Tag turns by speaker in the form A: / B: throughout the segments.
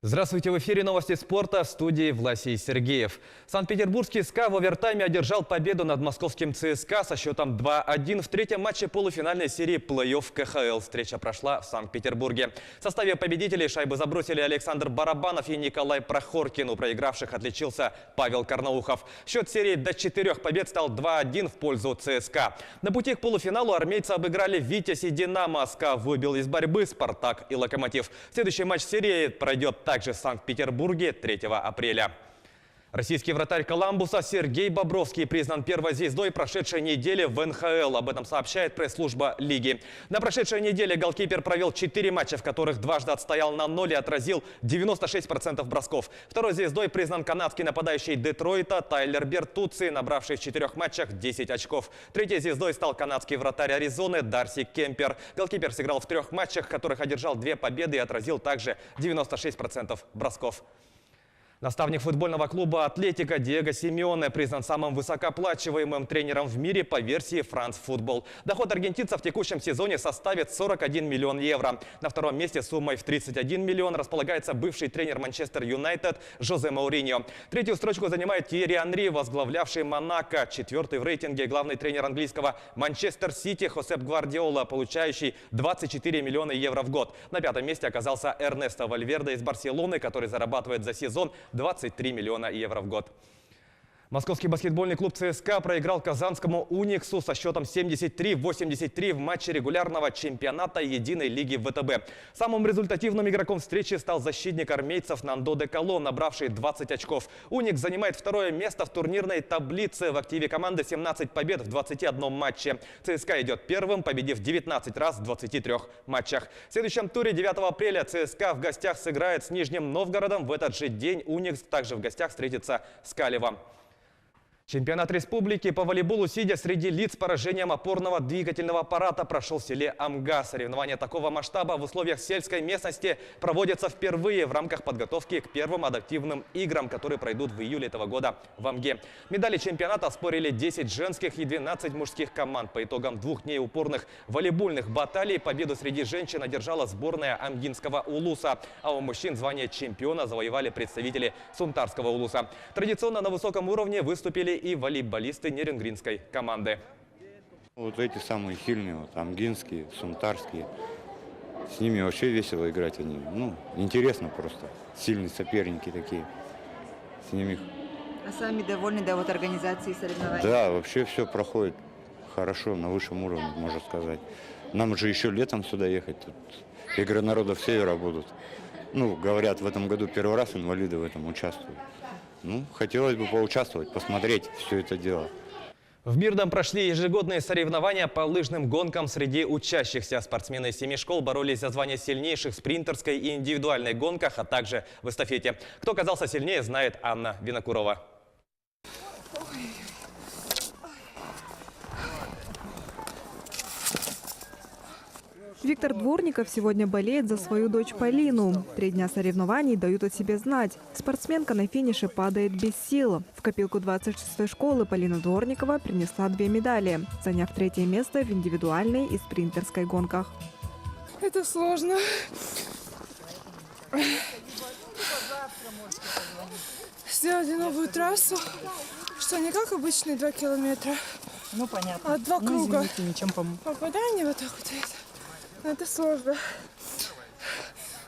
A: Здравствуйте, в эфире новости спорта, в студии Власий Сергеев. Санкт-Петербургский СКА в овертайме одержал победу над московским ЦСКА со счетом 2-1 в третьем матче полуфинальной серии плей-офф КХЛ. Встреча прошла в Санкт-Петербурге. В составе победителей шайбы забросили Александр Барабанов и Николай Прохоркин. У проигравших отличился Павел Карнаухов. Счет серии до 4 побед стал 2-1 в пользу ЦСКА. На пути к полуфиналу армейцы обыграли «Витязь» и «Динамо». СКА выбил из борьбы «Спартак» и «Локомотив». Следующий матч серии пройдет также в Санкт-Петербурге 3 апреля. Российский вратарь «Коламбуса» Сергей Бобровский признан первой звездой прошедшей недели в НХЛ. Об этом сообщает пресс-служба лиги. На прошедшей неделе голкипер провел 4 матча, в которых дважды отстоял на 0 и отразил 96% бросков. Второй звездой признан канадский нападающий Детройта Тайлер Бертуцци, набравший в 4 матчах 10 очков. Третьей звездой стал канадский вратарь Аризоны Дарси Кемпер. Голкипер сыграл в 3 матчах, в которых одержал 2 победы и отразил также 96% бросков. Наставник футбольного клуба «Атлетика» Диего Симеоне признан самым высокооплачиваемым тренером в мире по версии France Football. Доход аргентинца в текущем сезоне составит 41 миллион евро. На втором месте суммой в 31 миллион располагается бывший тренер Манчестер Юнайтед Жозе Мауриньо. Третью строчку занимает Тьерри Анри, возглавлявший Монако. Четвертый в рейтинге главный тренер английского Манчестер Сити Хосеп Гвардиола, получающий 24 миллиона евро в год. На 5-м месте оказался Эрнесто Вальверде из Барселоны, который зарабатывает за сезон 23 миллиона евро в год. Московский баскетбольный клуб ЦСКА проиграл казанскому «Униксу» со счетом 73-83 в матче регулярного чемпионата единой лиги ВТБ. Самым результативным игроком встречи стал защитник армейцев Нандо де Коло, набравший 20 очков. «Уникс» занимает второе место в турнирной таблице. В активе команды 17 побед в 21 матче. ЦСКА идет первым, победив 19 раз в 23 матчах. В следующем туре 9 апреля ЦСКА в гостях сыграет с Нижним Новгородом. В этот же день «Уникс» также в гостях встретится с Калевом. Чемпионат республики по волейболу сидя среди лиц с поражением опорного двигательного аппарата прошел в селе Амга. Соревнования такого масштаба в условиях сельской местности проводятся впервые в рамках подготовки к первым адаптивным играм, которые пройдут в июле этого года в Амге. Медали чемпионата оспорили 10 женских и 12 мужских команд. По итогам 2 дней упорных волейбольных баталий победу среди женщин одержала сборная Амгинского улуса. А у мужчин звание чемпиона завоевали представители Сунтарского улуса. Традиционно на высоком уровне выступили и волейболисты Нерюнгринской команды.
B: Вот эти самые сильные, вот, амгинские, сунтарские, с ними вообще весело играть. Они, интересно просто. Сильные соперники такие. С ними.
C: А сами довольны, да, вот организацией соревнований?
B: Да, вообще все проходит хорошо, на высшем уровне, можно сказать. Нам же еще летом сюда ехать. Тут игры народов Севера будут. Говорят, в этом году первый раз инвалиды в этом участвуют. Хотелось бы поучаствовать, посмотреть все это дело.
A: В Мирном прошли ежегодные соревнования по лыжным гонкам среди учащихся. Спортсмены из 7 школ боролись за звание сильнейших в спринтерской и индивидуальной гонках, а также в эстафете. Кто оказался сильнее, знает Анна Винокурова.
D: Виктор Дворников сегодня болеет за свою дочь Полину. 3 дня соревнований дают о себе знать. Спортсменка на финише падает без сил. В копилку 26-й школы Полина Дворникова принесла 2 медали, заняв 3-е место в индивидуальной и спринтерской гонках.
E: Это сложно. Сделали новую трассу, что не как обычные 2 километра,
C: Понятно.
E: а 2 круга.
C: Извините, ничем помочь.
E: Попадание вот так вот. Это сложно.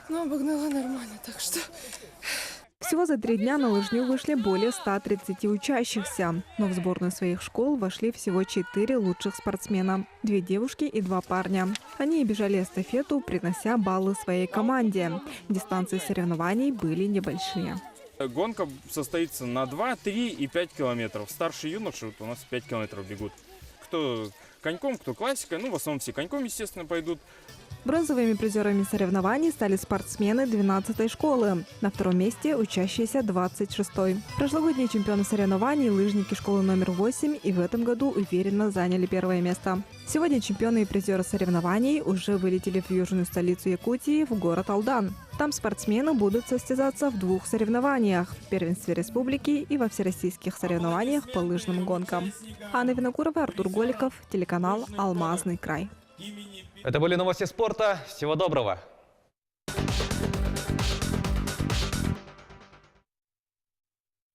E: Но обогнала нормально, так что...
D: Всего за 3 дня на лыжню вышли более 130 учащихся. Но в сборную своих школ вошли всего 4 лучших спортсмена. 2 девушки и 2 парня. Они и бежали эстафету, принося баллы своей команде. Дистанции соревнований были небольшие.
F: Гонка состоится на 2, 3 и 5 километров. Старшие юноши у нас 5 километров бегут. Кто коньком, кто классикой. В основном все коньком, естественно, пойдут.
D: Бронзовыми призерами соревнований стали спортсмены 12-й школы. На 2-м месте учащиеся 26-й. Прошлогодние чемпионы соревнований, лыжники школы номер 8 и в этом году уверенно заняли 1-е место. Сегодня чемпионы и призеры соревнований уже вылетели в южную столицу Якутии, в город Алдан. Там спортсмены будут состязаться в 2 соревнованиях – в первенстве республики и во всероссийских соревнованиях по лыжным гонкам. Анна Винокурова, Артур Голиков, телеканал «Алмазный край».
A: Это были новости спорта. Всего доброго.